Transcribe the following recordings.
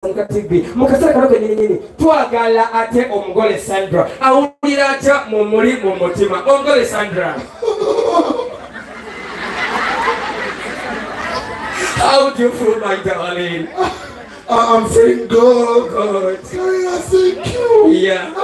TV mukasala kano kenyini twagala ate omugole Sandra awulira atya mu muli mu mutima omugole Sandra. How do you feel, my darling? I'm feeling good. Good. Thank you. Yeah.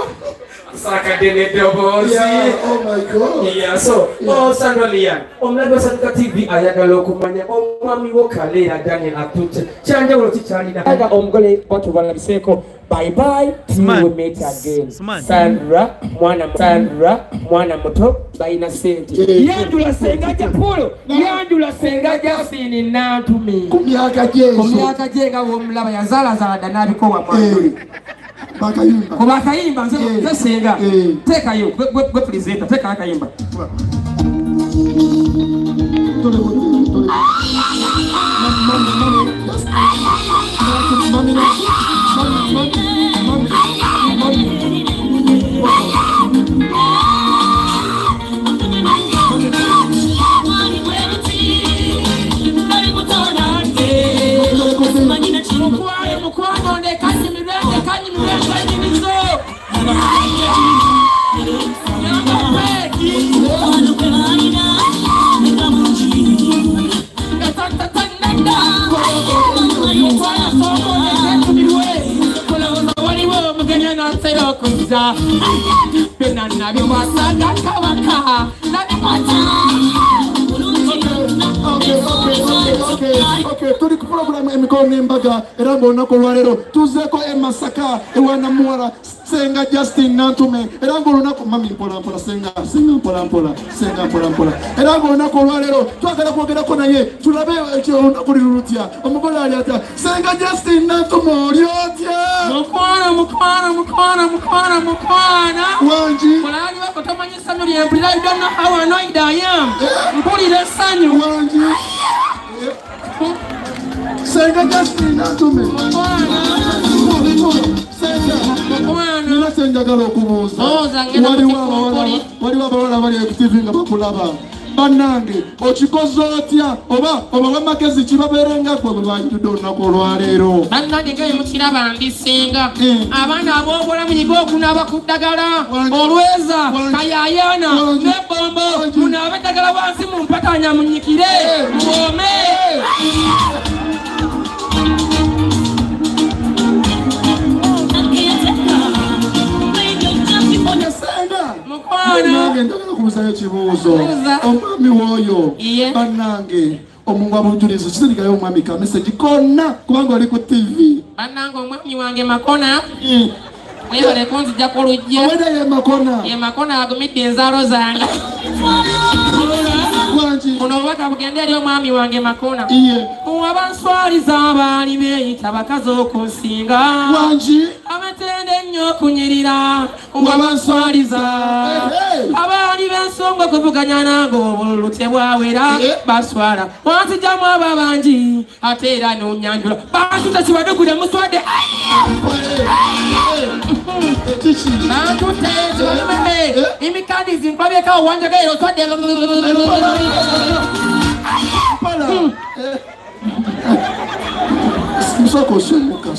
Sakadene double. Yeah. Oh my God. Yeah. So, oh Sandra Lian, omulabe Sandra TV ayagala okumanya omwami wo Kalera Daniel Atute. Chanje uloti chalina. Aga omugole watu balabiseko. Bye bye. We will meet again. Sandra mwana muto baina senti. Yandula senga japolo. Yandula senga jasini natumi. Kumyaka jenga wo mulaba yazala za danabi ko wa mwanduli. Bakayimba. Kubakayimba nze senga. Teka yo gwe presenter teka akayimba. Okay, turi ku program emiko nembaga era mbona ko lwalero tuzeko emasaka ewana muwala senga Justin Nantume era mbona ko mami mpola senga mpola era mbona ko lwalero twagala kwogera ko naye tulabe ekyo onakulirutya omugole ali ata senga Justin Nantume olyotya mukwana wanji mulali wako tomanyi sanyu lyempulira you don't know how annoyed I am mpulira sanyu wanji senga Justin Nantume nina senjagala okubuuza waliwo abawala bali ku TV nga bakulaba bannange okikoze otya oba wamagezi kibabeerenga gwe bwe bajjudde olunaku olwaleero bannange nga mukiraba mbisinga abaana aboobulamu nyiga okunaaba ku ddagala olweza kayayana nebombo munaabe eddagala wansi mumpatanya munyikire muwome nange ndagala kubuuzayo ekibuuzo omwami w'oyo bannange omungu abunjulizo kisirigayo omwami ka message konna kubanga oli ku TV bannange omwami wange Makona webale kunzija ku lujja oweda ye Makona agumidde enzaalo zange muno obubaka bugende eri omwami wange Makona wabanswaliza abaali beeyita bakazi okunsinga abatende ennyo okunyirira wabanswaliza abaali b'ensonga okuvuganya nange obululu tebwawera baswala wanzijjamu abo bangi ate era n'onyanjula bantu tekibadugule muswadde bantu tekibadugule imikadizi nkwabyeekawo wanjagairo oswadde Soko somuka.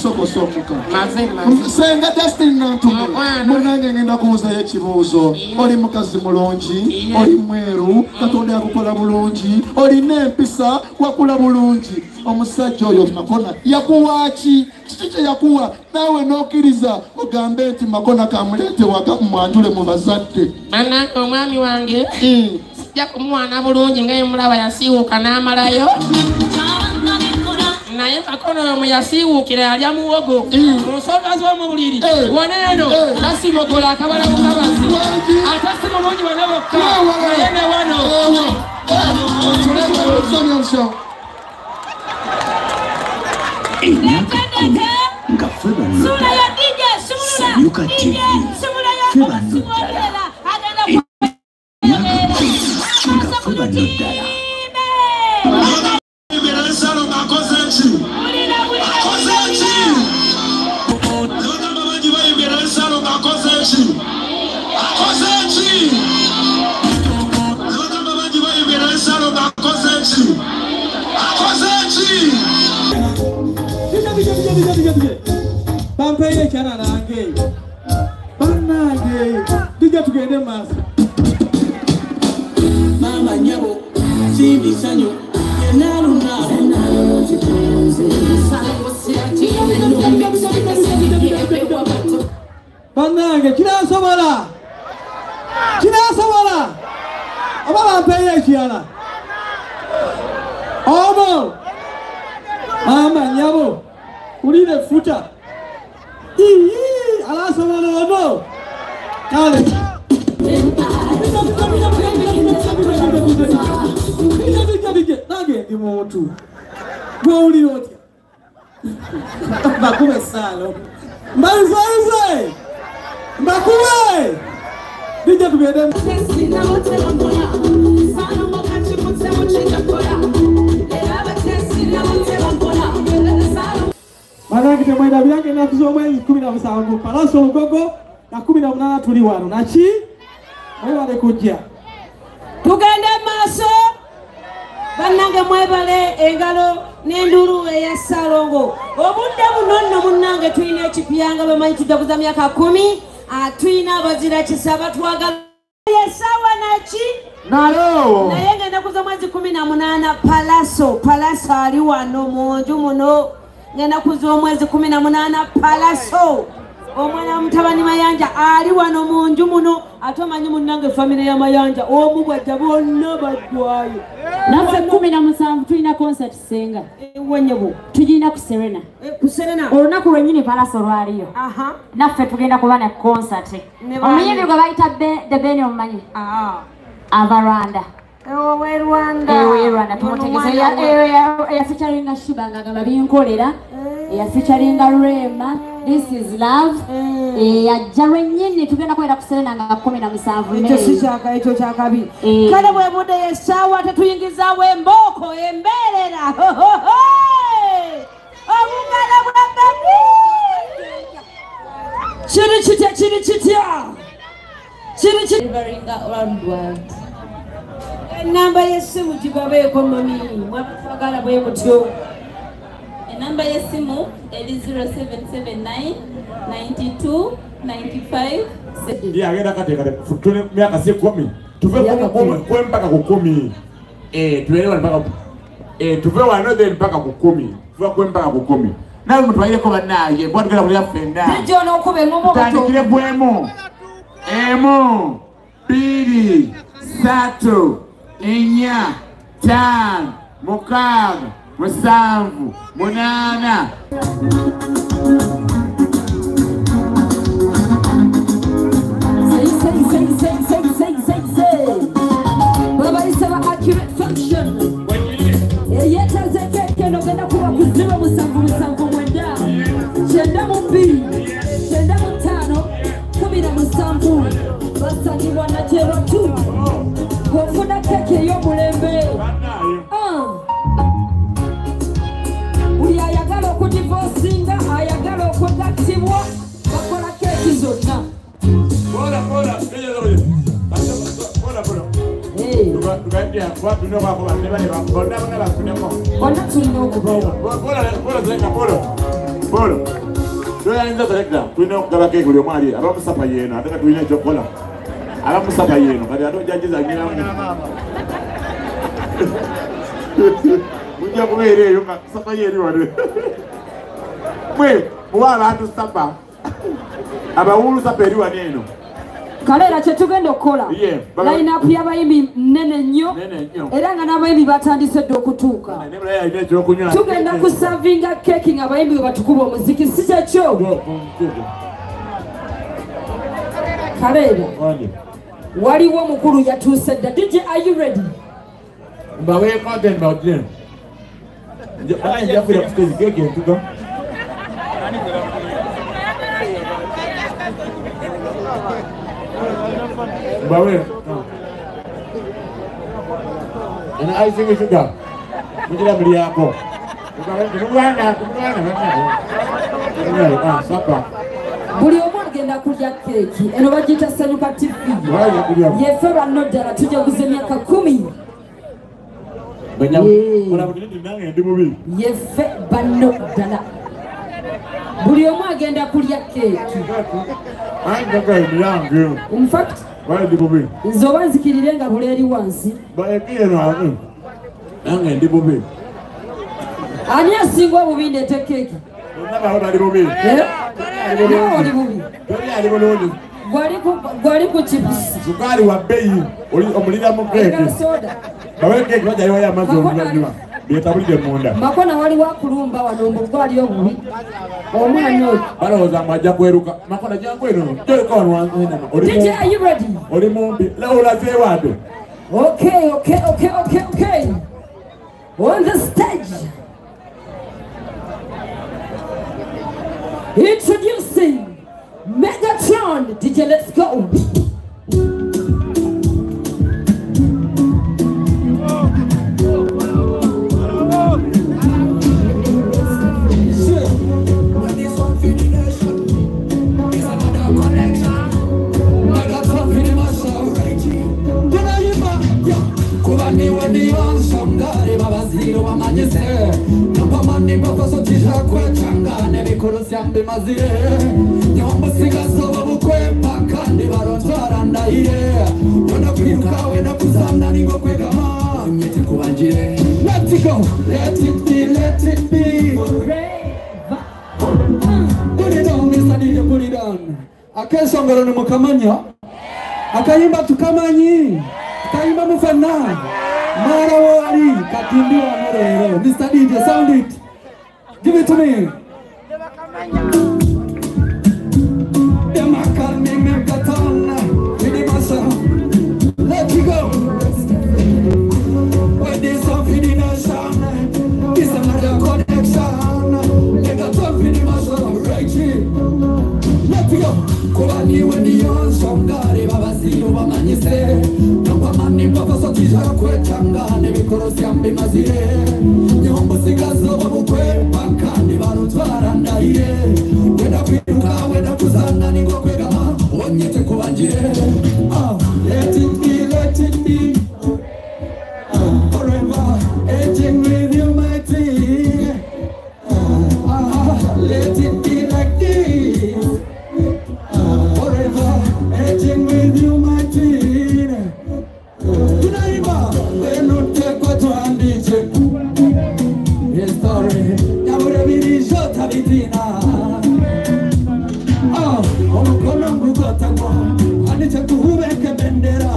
Senga Justin Nantume. Munange ngenda kubuuzayo ekibuuzo. Oli mukazi mulungi, oli mweru, Katonda yakukola bulungi, olina empisa, wakula bulungi. Omusajja oyo Makona yakuwa ki? Kiki kye yakuwa? Naawe n'okkiriza ogambe nti Makona kamuleete waka mwanjule mu bazadde. Bannange omwami wange sijja kumuwaana bulungi nga yemulaba yasiiwuuka n'amalayo. naye Makona oyo yasiiwuukira yalya muwogo mu nsonga z'omu buliri wano eno tasimogola akabala mu kabazi ate si mulungi wano bokka naye ne wano nga feba Sayuka TV feba noddala nga feba noddala Bampeye chana nange. Banage. Dija tugende maso. Mama nyabo. Chindi sanyo. Yenaluna. Banage. Kina sobala. Kina sobala. Aba bampeye chana. Omo. Mama nyabo. Ulile futa. Ala sobala omo. Kale. Nage ndi muntu. Goli oti. Bakume salo. Mbanze. Bakume. Dije tugende. Manake temwenda byange na kuzomwe 17 Palaso Lugogo na 18 tuli wano. Nachi? Mwebale kujja. Tugende maso. Bannange mwebale engalo n'enduru eya Salongo. Obudde buno munnange tulina ekipyanga bamanyi tujaguza myaka 10. Tulina abazira kisaba twagala. Yesawa nachi? Nalo. Naye ngenda kuza mwezi 18 Palaso ali wano munju muno. Ngenda kuza mwezi 18 Palaso. Omwana mutabani Mayanja ali wano munju muno atomanyi munnange family ya Mayanja omubwajja bonna badwayo. Naffe 17 tulina concert senga. Wenyebo tugenda ku Serena. Ku Serena. Olunaku lwennyini Palaso lwaliyo. Aha. Naffe tugenda kuba ne concert. Omuyimbi gwe bayita The Ben omumanyi. Ava Rwanda. Ewe Rwanda. Ewe Rwanda tumutegeze ya featuring Shibanga gaba binkolera. Ya featuring Rema. This is love. Ya jarwenyini tugenda kwenda ku Serena nga 17 Ito sichaka ito chakabi. Kale bwe bude yesawa tatuyingiza wemboko emberera. Omungala bwabbi. Chiri delivering around the world. Namba yesimu jibabeeko mami mwagala bwe mutyo. Enamba yesimu eli 0779 92 95 Ndio agenda katika tune miaka 10 tuve kwa mpaka ku 10 tuelewa mpaka tuve wanode mpaka ku 10 tuve kwa mpaka ku 10 nawe mtu aile kwa naye bwana kala kulia fenda ndio na ukube ngomo tandikire bwemo emo 2 3 4 5 6 7 8 Baba isaba accurate function. Yeta zeke no genda kuba kuziba musanvu mwenda. Chenda mumbi. Chenda mutano. 17. Basani wana chero tu. Kofuna keke yo mulembe. Uyayagala okudivorcinga, ayagala okugattibwa. Bakola keki zonna. Bora. Kalera chetugenda okola. Line up y'abayimbi nene nnyo. Era nga n'abayimbi batandise dde okutuuka. Tugenda kusavinga keki nga abayimbi batukuba omuziki si kyekyo. Kalera. Waliwo mukulu yatuuse dda. DJ, are you ready? Mbawe content about them. Jafuya kusezi keki ntuka. Mbawe. Ana icing sugar. Mujira bili yako. Kumwana. Sapa. Buli omu agenda kulya keki. Eno bagiyita Sanyuka TV. Yeffe banno ddala tujaguza emyaka 10. Yeffe banno ddala. buli omu agenda kulya keeki. In fact, nze oba nzikirire nga buli eri wansi. Ani asinga obubi ndeete keeki? Oli bubi. Gwali ku chips. Sukari wa bei omulira mu keeki. Bawe keeki bajayo ya mazo omulanywa. Byetabulide munda. Makona wali wakulumba wano mbugwali obubi. Omwana oyo. Balowooza mwajja kweruka. Makona jangweno. Toleka wano wankwenda. DJ, are you ready? Oli mumbi. Leo olaze wade. Okay. On the stage. Introducing Megatron. DJ, let's go. Nyombo sigasoba bukwepa kandi barotwara ndahire wenda kwiruka wenda kuzamna ningo kwegama nyete kubanjire. Let's go, let it be put it on, Mr. DJ, put it on. Akesongoro ni mukamanya akayimba tukamanyi akayimba mufana mara wali katindi wa norero. Mr. DJ, sound it, give it to me. Let you go. When there's some feeding us on, it's another connection. Let the top feeding us on, right here. Let you go. Kuwani when the young song got it, Baba Zero, Baba Nise. Napa mani, Papa Sotija, Kwetanga, Nebikoro Siambi Mazire. Nyombo Sigazo, Babukwe, Pankandi, Barutwara, Naire. Weda Piruka, Weda Kuzana, Ningo Kwegama, Onyete Kuwanjire. Let it be. Forever, aging with you, my tea. Let it be like this. Forever, aging with you, my tea. Tunaiba, when you take what you and DJ. Yes, story. Yamure biri shota bitina. Omukono mugota kwa. Aniche kuhubeke bendera.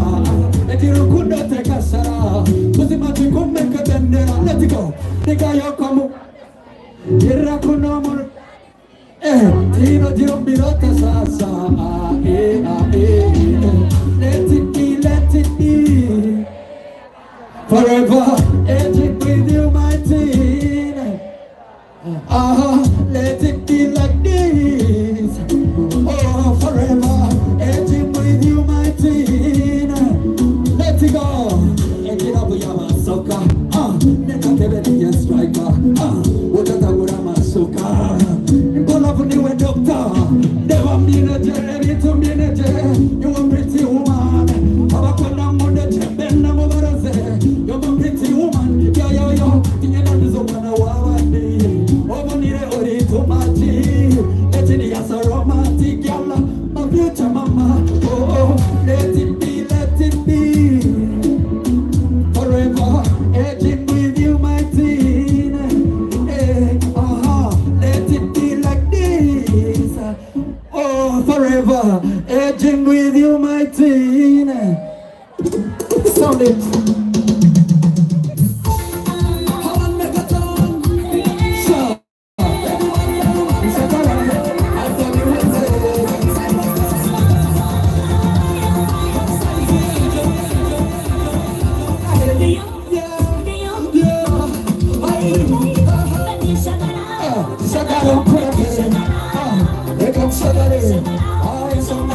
Etirukundo tekasara. Kuzimati kumeke bendera. Let it go. Nika yokomu. Irakunomu. Tino diumbirota sasa. Let it be. Forever, aging with you, my teen. Let it be like this. Oh, forever, aging with you, my teen. Let it go. Egin up Yama Soka. Nekatebeni striker. Utatagura Masuka. Impolabuni we doctor. Never manager, ready to manage. You a pretty woman. Abakona mode chembena mobaraze. You're a pretty woman. Yo. Tinyana nizomana wawandi. Obonire ori tomachi. Etini yasa romantic yalla. My future mama. Oh, let it be. Forever, aging with you, my teen. Let it be like this. Oh, forever, aging with you, my teen. Sound it. Shagari, eyes on my